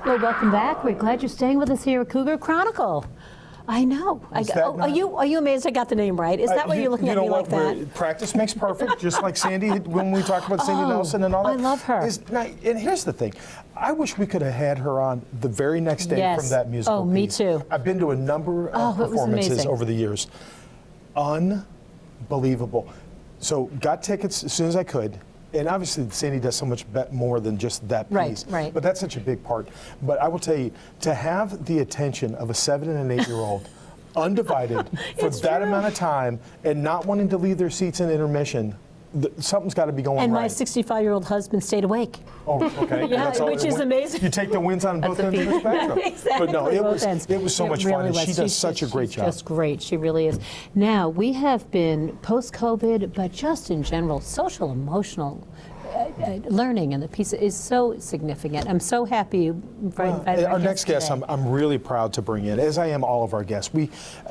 Well, welcome back. We're glad you're staying with us here at Cougar Chronicle. I know. Are you amazed I got the name right? Is that why you're looking at me like that? Practice makes perfect, just like Sandy when we talked about Sandy Nelson and all that. I love her. And here's the thing. I wish we could have had her on the very next day from that musical piece. Me too. I've been to a number of performances over the years. Unbelievable. So got tickets as soon as I could. And obviously, Sandy does so much more than just that piece. Right. But that's such a big part. But I will tell you, to have the attention of a 7- and 8-year-old, undivided for that amount of time, and not wanting to leave their seats in intermission, something's got to be going right. And my 65-year-old husband stayed awake. Oh, okay. Which is amazing. You take the wins on both ends of the spectrum. Exactly. But no, it was so much fun, and she does such a great job. She's just great. She really is. Now, we have been post-COVID, but just in general, social, emotional learning and the piece is so significant. I'm so happy. Our next guest, I'm really proud to bring in, as I am all of our guests. We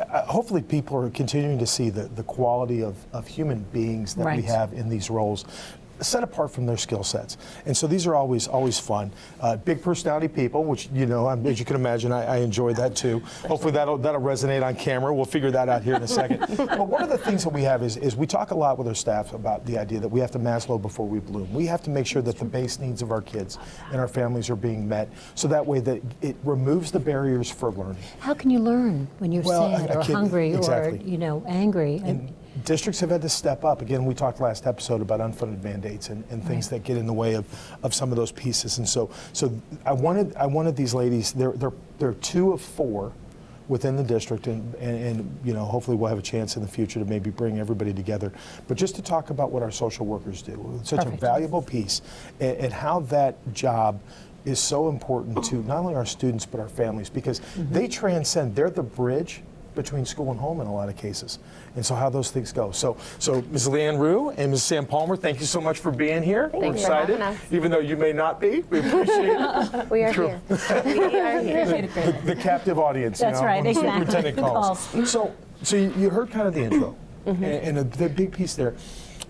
hopefully people are continuing to see the quality of human beings that we have in these roles, set apart from their skill sets. And so these are always fun. Big personality people, which, as you can imagine, I enjoy that too. Hopefully that'll resonate on camera. We'll figure that out here in a second. But one of the things that we have is we talk a lot with our staff about the idea that we have to Maslow before we bloom. We have to make sure that the base needs of our kids and our families are being met, so that way that it removes the barriers for learning. How can you learn when you're sad or hungry or angry? And districts have had to step up. Again, we talked last episode about unfunded mandates and things that get in the way of some of those pieces. And so I wanted these ladies. They're 2 of 4 within the district, and hopefully we'll have a chance in the future to maybe bring everybody together. But just to talk about what our social workers do, it's such a valuable piece, and how that job is so important to not only our students but our families, because they transcend. They're the bridge between school and home in a lot of cases. And so how those things go. So Ms. Leanne Roux and Ms. Sam Palmer, thank you so much for being here. We're excited, even though you may not be. We appreciate it. We are here. We are here. The captive audience. That's right, exactly. Superintendent calls. So you heard kind of the intro, and the big piece there.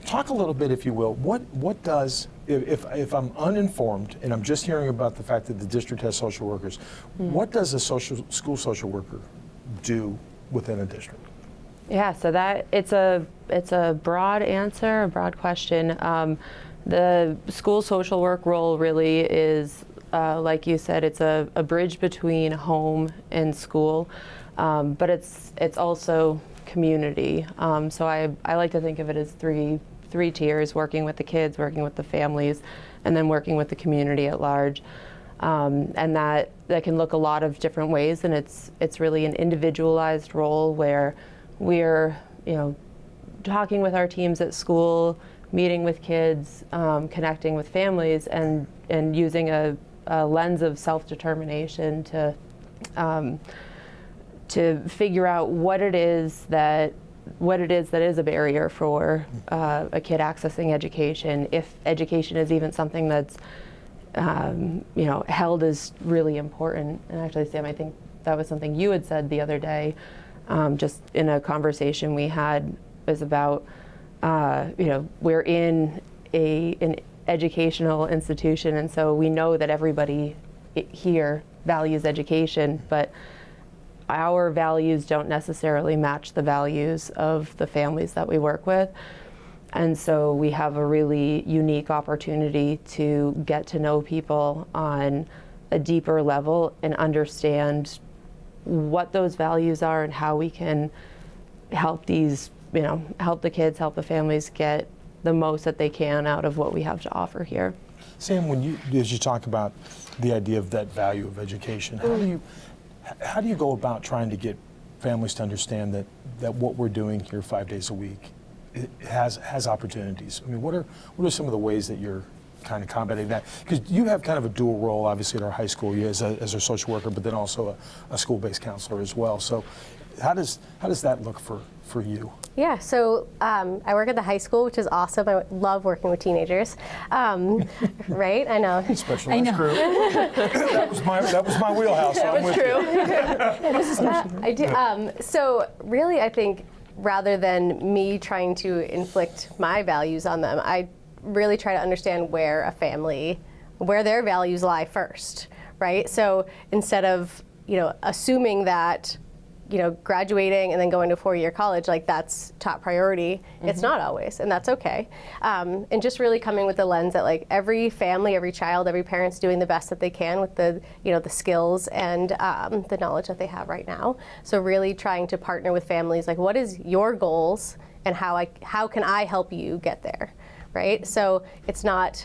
Talk a little bit, if you will. What does, if I'm uninformed and I'm just hearing about the fact that the district has social workers, what does a school social worker do within a district? Yeah, so it's a broad answer, a broad question. The school social work role really is, like you said, it's a bridge between home and school, but it's also community. So I like to think of it as three tiers: working with the kids, working with the families, and then working with the community at large. And that can look a lot of different ways, and it's really an individualized role where we're talking with our teams at school, meeting with kids, connecting with families, and using a lens of self-determination to figure out what it is that is a barrier for a kid accessing education, if education is even something that's held as really important. And actually, Sam, I think that was something you had said the other day, just in a conversation we had, was about, we're in an educational institution, and so we know that everybody here values education, but our values don't necessarily match the values of the families that we work with. And so we have a really unique opportunity to get to know people on a deeper level and understand what those values are and how we can help help the kids, help the families get the most that they can out of what we have to offer here. Sam, as you talk about the idea of that value of education, how do you go about trying to get families to understand that what we're doing here 5 days a week has opportunities? I mean, what are some of the ways that you're kind of combating that? Because you have kind of a dual role, obviously, at our high school, as a social worker, but then also a school-based counselor as well. So how does that look for you? Yeah, so I work at the high school, which is awesome. I love working with teenagers. Right? I know. Specialized crew. That was my wheelhouse. That was true. I do. So really, I think rather than me trying to inflict my values on them, I really try to understand where their values lie first, right? So instead of, assuming that, graduating and then going to 4-year college, like that's top priority. It's not always, and that's okay. And just really coming with the lens that like every family, every child, every parent's doing the best that they can with the, the skills and the knowledge that they have right now. So really trying to partner with families, like what is your goals and how can I help you get there, right? So it's not,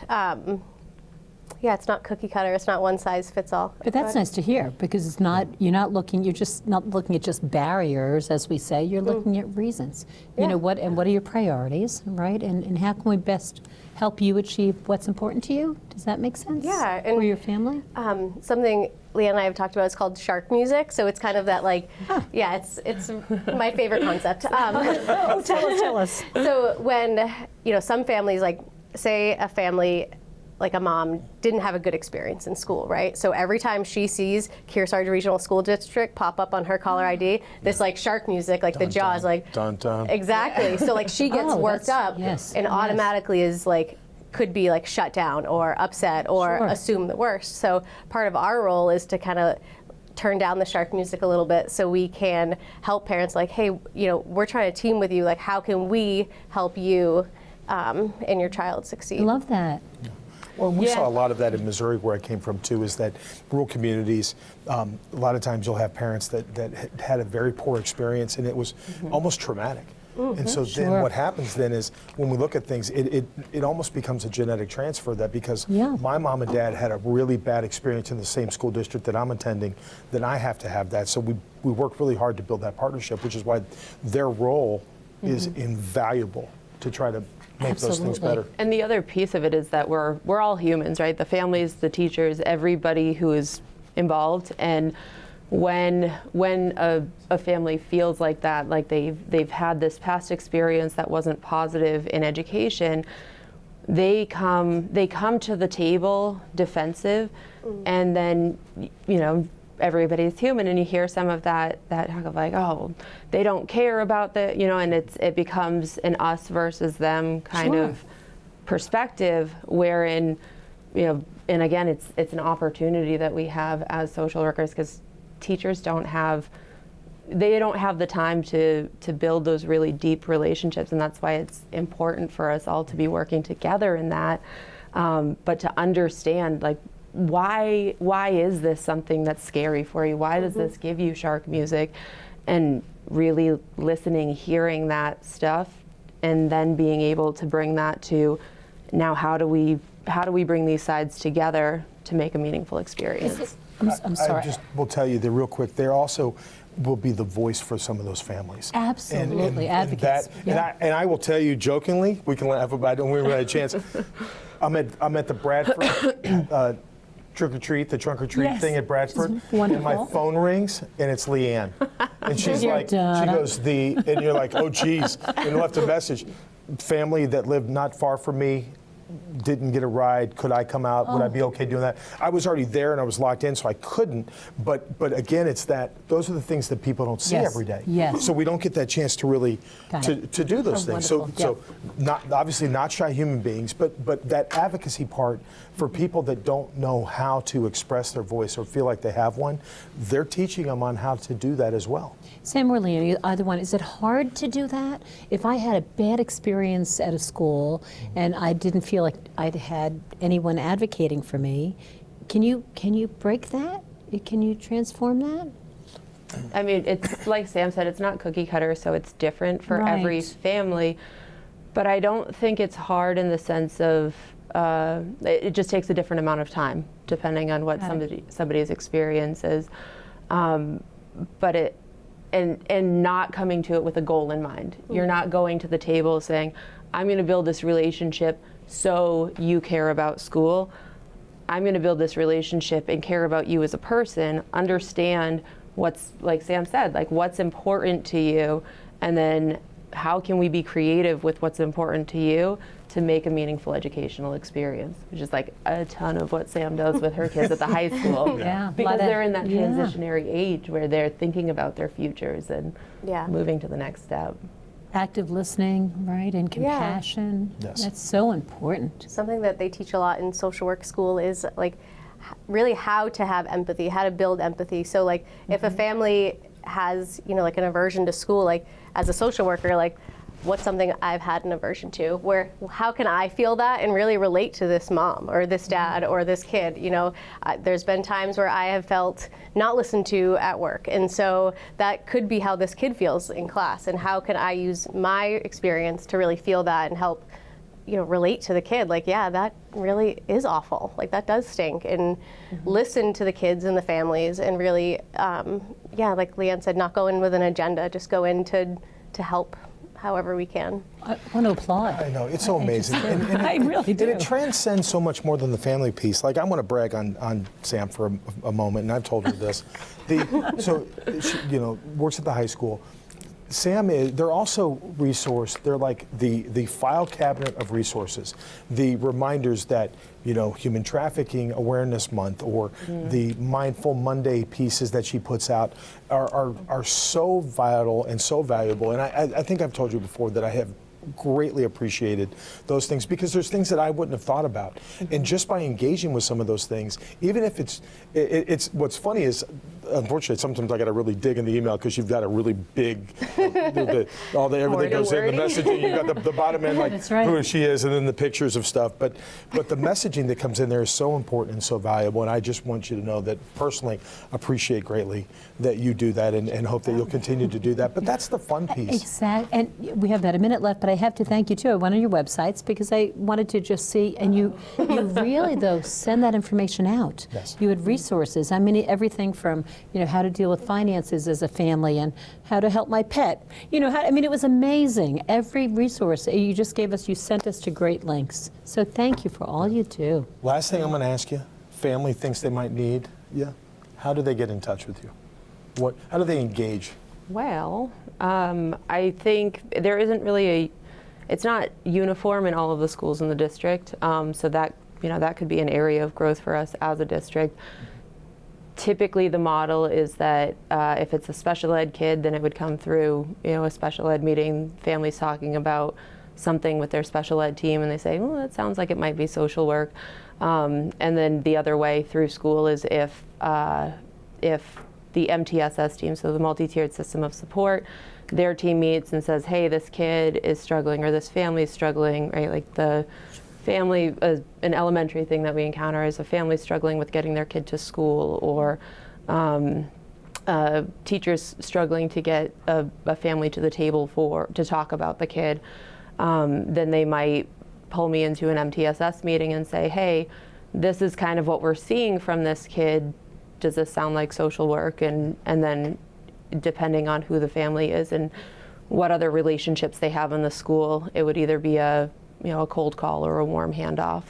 it's not cookie cutter. It's not one size fits all. But that's nice to hear, because it's not, you're just not looking at just barriers, as we say, you're looking at reasons. You know, what are your priorities, right? And how can we best help you achieve what's important to you? Does that make sense? Yeah. And for your family? Something Leanne and I have talked about is called shark music. So it's kind of that like, it's my favorite concept. Tell us. So when, some families, like say a family, like a mom didn't have a good experience in school, right? So every time she sees Kearsarge Regional School District pop up on her caller ID, this like shark music, like the Jaws, like dun dun. Exactly. So like she gets worked up and automatically is like could be like shut down or upset or assume the worst. So part of our role is to kind of turn down the shark music a little bit so we can help parents like, hey, we're trying to team with you. Like, how can we help you and your child succeed? I love that. Well, we saw a lot of that in Missouri, where I came from too, is that rural communities, a lot of times you'll have parents that had a very poor experience and it was almost traumatic. And so then what happens then is when we look at things, it almost becomes a genetic transfer, that because my mom and dad had a really bad experience in the same school district that I'm attending, then I have to have that. So we work really hard to build that partnership, which is why their role is invaluable to try to make those things better. And the other piece of it is that we're all humans, right? The families, the teachers, everybody who is involved. And when a family feels like that, like they've had this past experience that wasn't positive in education, they come to the table defensive, and then everybody's human, and you hear some of that talk of like, oh, they don't care about the, and it becomes an us versus them kind of perspective, wherein, and again, it's an opportunity that we have as social workers, because teachers don't have the time to build those really deep relationships, and that's why it's important for us all to be working together in that, but to understand like, why is this something that's scary for you? Why does this give you shark music? And really listening, hearing that stuff, and then being able to bring that to, now how do we bring these sides together to make a meaningful experience? I'm sorry. I just will tell you that real quick, they also will be the voice for some of those families. Absolutely, advocates. And I will tell you jokingly, we can laugh about it when we really had a chance. I'm at the Bradford trick or treat, the trunk or treat thing at Bradford, and my phone rings and it's Leanne, and she's like, she goes, and you're like, oh geez, and left a message. Family that lived not far from me didn't get a ride. Could I come out? Would I be okay doing that? I was already there and I was locked in, so I couldn't. But again, it's that those are the things that people don't see every day. Yes. So we don't get that chance to really to do those things. So not obviously not shy human beings, but that advocacy part for people that don't know how to express their voice or feel like they have one, they're teaching them on how to do that as well. Sam or Leanne, either one, is it hard to do that? If I had a bad experience at a school and I didn't feel like I'd had anyone advocating for me, can you break that? Can you transform that? I mean, it's like Sam said, it's not cookie cutter, so it's different for every family. But I don't think it's hard in the sense of it just takes a different amount of time depending on what somebody's experience is. But it and not coming to it with a goal in mind. You're not going to the table saying, I'm going to build this relationship so you care about school. I'm going to build this relationship and care about you as a person, understand what's, like Sam said, like what's important to you, and then how can we be creative with what's important to you to make a meaningful educational experience, which is like a ton of what Sam does with her kids at the high school. Because they're in that transitionary age where they're thinking about their futures and moving to the next step. Active listening, right, and compassion. Yes. That's so important. Something that they teach a lot in social work school is like really how to have empathy, how to build empathy. So like if a family has, like an aversion to school, like as a social worker, like what's something I've had an aversion to, how can I feel that and really relate to this mom or this dad or this kid? There's been times where I have felt not listened to at work, and so that could be how this kid feels in class, and how can I use my experience to really feel that and help relate to the kid. Like, yeah, that really is awful. Like, that does stink. And listen to the kids and the families, and really, like Leanne said, not go in with an agenda, just go in to help however we can. I want to applaud. I know, it's so amazing. I really do. And it transcends so much more than the family piece. Like, I want to brag on Sam for a moment, and I've told her this. So she, works at the high school. Sam they're also they're like the file cabinet of resources, the reminders that, Human Trafficking Awareness Month or the Mindful Monday pieces that she puts out are so vital and so valuable. And I think I've told you before that I have greatly appreciated those things, because there's things that I wouldn't have thought about. And just by engaging with some of those things, even if it's what's funny is, unfortunately, sometimes I got to really dig in the email, because you've got a really big, everything goes in the messaging. You got the bottom end, like who she is, and then the pictures of stuff. But the messaging that comes in there is so important and so valuable. And I just want you to know that personally appreciate greatly that you do that, and hope that you'll continue to do that. But that's the fun piece. Exactly. And we have about a minute left, but I have to thank you too. I went on your websites because I wanted to just see, and you really though send that information out. Yes. You had resources. I mean, everything from how to deal with finances as a family, and how to help my pet. It was amazing. Every resource you just gave us, you sent us to great lengths. So thank you for all you do. Last thing I'm going to ask you: family thinks they might need you. How do they get in touch with you? How do they engage? Well, I think there isn't really it's not uniform in all of the schools in the district, so that that could be an area of growth for us as a district. Typically, the model is that if it's a special ed kid, then it would come through a special ed meeting, families talking about something with their special ed team, and they say, well, that sounds like it might be social work. And then the other way through school is if the MTSS team, so the multi-tiered system of support, their team meets and says, hey, this kid is struggling, or this family is struggling, right? Like the family, an elementary thing that we encounter is a family struggling with getting their kid to school, or teachers struggling to get a family to the table to talk about the kid. Then they might pull me into an MTSS meeting and say, hey, this is kind of what we're seeing from this kid. Does this sound like social work? And then depending on who the family is and what other relationships they have in the school, it would either be a cold call or a warm handoff.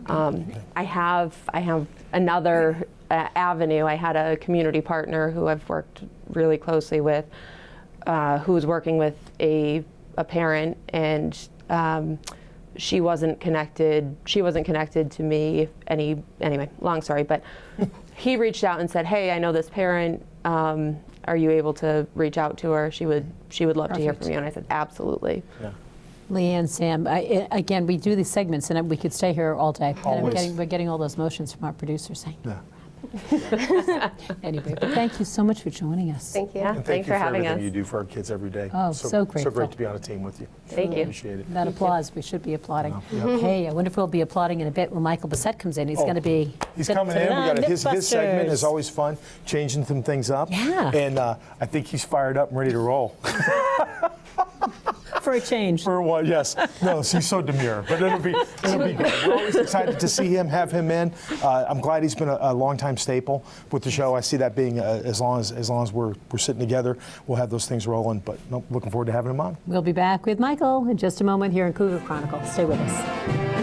I have another avenue. I had a community partner who I've worked really closely with, who was working with a parent, and she wasn't connected to me anyway, long story, but he reached out and said, hey, I know this parent, are you able to reach out to her? She would love to hear from you. And I said, absolutely. Yeah. Leanne, Sam, again, we do these segments, and we could stay here all day. Always. And we're getting all those motions from our producer saying, Yeah. Anyway, but thank you so much for joining us. Thank you. Yeah. And Thanks thank you for having everything us. you do for our kids every day. Oh, so grateful. So great to be on a team with you. Thank you. Appreciate it. That applause, we should be applauding. Yeah. Hey, I wonder if we'll be applauding in a bit when Michael Bissett comes in. He's going to be... He's coming in. We got his segment is Mythbusters. always fun, changing some things up. Yeah. And I think he's fired up and ready to roll. For a change. For what? Yes. No, he's so demure, but it'll be good. We're always excited to see him, have him in. I'm glad he's been a longtime staple with the show. I see that being as long as we're sitting together, we'll have those things rolling. But no, looking forward to having him on. We'll be back with Michael in just a moment here in Cougar Chronicle. Stay with us.